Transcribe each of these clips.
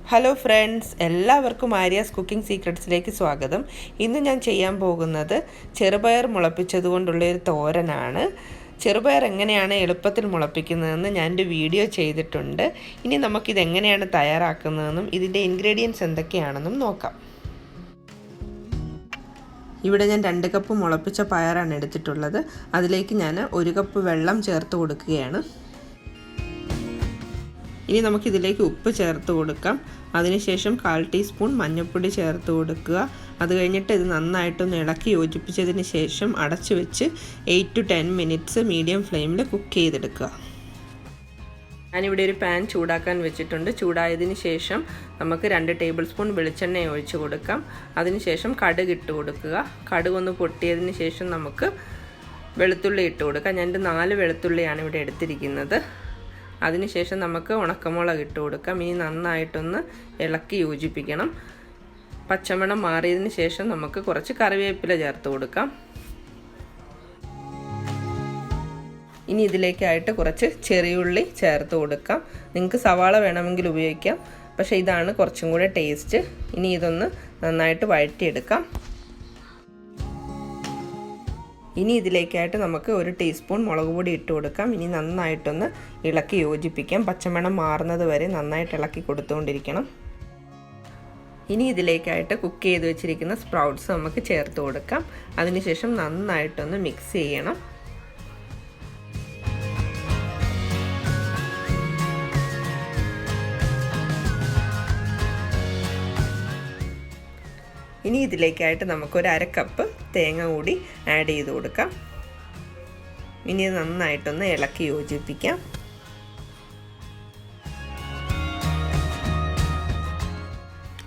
Hello friends, എല്ലാവർക്കും Aryas cooking സീക്രട്സിലേക്ക് സ്വാഗതം. ഇന്ന് ഞാൻ ചെയ്യാൻ പോകുന്നത് ചെറുപയർ മുളപ്പിച്ചതുകൊണ്ടുള്ളൊരു തോരനാണ്. ചെറുപയർ എങ്ങനെയാണ് എളുപ്പത്തിൽ മുളപ്പിക്കുന്നതെന്ന് ഞാനൊരു വീഡിയോ ചെയ്തിട്ടുണ്ട്. ഇനി നമുക്കിതെങ്ങനെയാണ് തയ്യാറാക്കുന്നതെന്നും ഇതിൻ്റെ ഇൻഗ്രീഡിയൻസ് എന്തൊക്കെയാണെന്നും നോക്കാം. ഇവിടെ ഞാൻ 2 കപ്പ് മുളപ്പിച്ച പയറാണ് എടുത്തിട്ടുള്ളത്. അതിലേക്ക് ഞാൻ 1 കപ്പ് വെള്ളം ചേർത്ത് കൊടുക്കുകയാണ്. ഇനി നമുക്കിതിലേക്ക് ഉപ്പ് ചേർത്ത് കൊടുക്കാം. അതിനുശേഷം 1/4 ടീസ്പൂൺ മഞ്ഞൾപ്പൊടി ചേർത്ത് കൊടുക്കുക. അത് കഴിഞ്ഞിട്ട് ഇത് നന്നായിട്ടൊന്ന് ഇളക്കി യോജിപ്പിച്ചതിന് ശേഷം അടച്ചു വെച്ച് 8 to 10 മിനിറ്റ്സ് മീഡിയം ഫ്ലെയിമിൽ കുക്ക് ചെയ്തെടുക്കുക. ഞാനിവിടെ ഒരു പാൻ ചൂടാക്കാൻ വെച്ചിട്ടുണ്ട്. ചൂടായതിന് ശേഷം നമുക്ക് 2 ടേബിൾ സ്പൂൺ വെളിച്ചെണ്ണ ഒഴിച്ച് കൊടുക്കാം. അതിനുശേഷം കടുക് ഇട്ട് കൊടുക്കുക. കടുക് ഒന്ന് പൊട്ടിയതിന് ശേഷം നമുക്ക് വെളുത്തുള്ളി ഇട്ട് കൊടുക്കാം. ഞാൻ 4 വെളുത്തുള്ളിയാണ് ഇവിടെ എടുത്തിരിക്കുന്നത്. അതിനുശേഷം നമുക്ക് ഉണക്കമുളക് ഇട്ട് കൊടുക്കാം. ഇനി നന്നായിട്ടൊന്ന് ഇളക്കി യോജിപ്പിക്കണം. പച്ചമണം മാറിയതിന് ശേഷം നമുക്ക് കുറച്ച് കറിവേപ്പില ചേർത്ത് കൊടുക്കാം. ഇനി ഇതിലേക്കായിട്ട് കുറച്ച് ചെറിയുള്ളി ചേർത്ത് കൊടുക്കാം. നിങ്ങൾക്ക് സവാള വേണമെങ്കിൽ ഉപയോഗിക്കാം, പക്ഷേ ഇതാണ് കുറച്ചും കൂടെ ടേസ്റ്റ്. ഇനി ഇതൊന്ന് നന്നായിട്ട് വഴറ്റിയെടുക്കാം. ഇനി ഇതിലേക്കായിട്ട് നമുക്ക് 1 ടീസ്പൂൺ മുളക് പൊടി ഇട്ട് കൊടുക്കാം. ഇനി നന്നായിട്ടൊന്ന് ഇളക്കി യോജിപ്പിക്കാം. പച്ചമണം മാറുന്നത് വരെ നന്നായിട്ട് ഇളക്കി കൊടുത്തുകൊണ്ടിരിക്കണം. ഇനി ഇതിലേക്കായിട്ട് കുക്ക് ചെയ്ത് വെച്ചിരിക്കുന്ന സ്പ്രൗട്ട്സ് നമുക്ക് ചേർത്ത് കൊടുക്കാം. അതിനുശേഷം നന്നായിട്ടൊന്ന് മിക്സ് ചെയ്യണം. ഇനി ഇതിലേക്കായിട്ട് നമുക്കൊരു 1/2 കപ്പ് തേങ്ങ കൂടി ആഡ് ചെയ്ത് കൊടുക്കാം. ഇനി ഇത് നന്നായിട്ടൊന്ന് ഇളക്കി യോജിപ്പിക്കാം.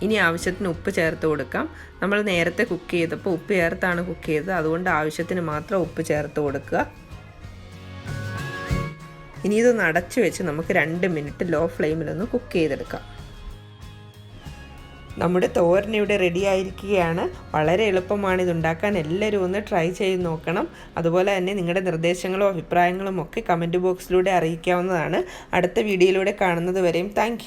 ഇനി ആവശ്യത്തിന് ഉപ്പ് ചേർത്ത് കൊടുക്കാം. നമ്മൾ നേരത്തെ കുക്ക് ചെയ്തപ്പോൾ ഉപ്പ് ചേർത്താണ് കുക്ക് ചെയ്തത്, അതുകൊണ്ട് ആവശ്യത്തിന് മാത്രം ഉപ്പ് ചേർത്ത് കൊടുക്കുക. ഇനി ഇതൊന്ന് അടച്ചു വെച്ച് നമുക്ക് 2 മിനിറ്റ് ലോ ഫ്ലെയിമിലൊന്ന് കുക്ക് ചെയ്തെടുക്കാം. നമ്മുടെ തോരൻ ഇവിടെ റെഡി ആയിരിക്കുകയാണ്. വളരെ എളുപ്പമാണ് ഇതുണ്ടാക്കാൻ. എല്ലാവരും ഒന്ന് ട്രൈ ചെയ്ത് നോക്കണം. അതുപോലെ തന്നെ നിങ്ങളുടെ നിർദ്ദേശങ്ങളും അഭിപ്രായങ്ങളും ഒക്കെ കമൻറ്റ് ബോക്സിലൂടെ അറിയിക്കാവുന്നതാണ്. അടുത്ത വീഡിയോയിലൂടെ കാണുന്നത് വരെയും താങ്ക്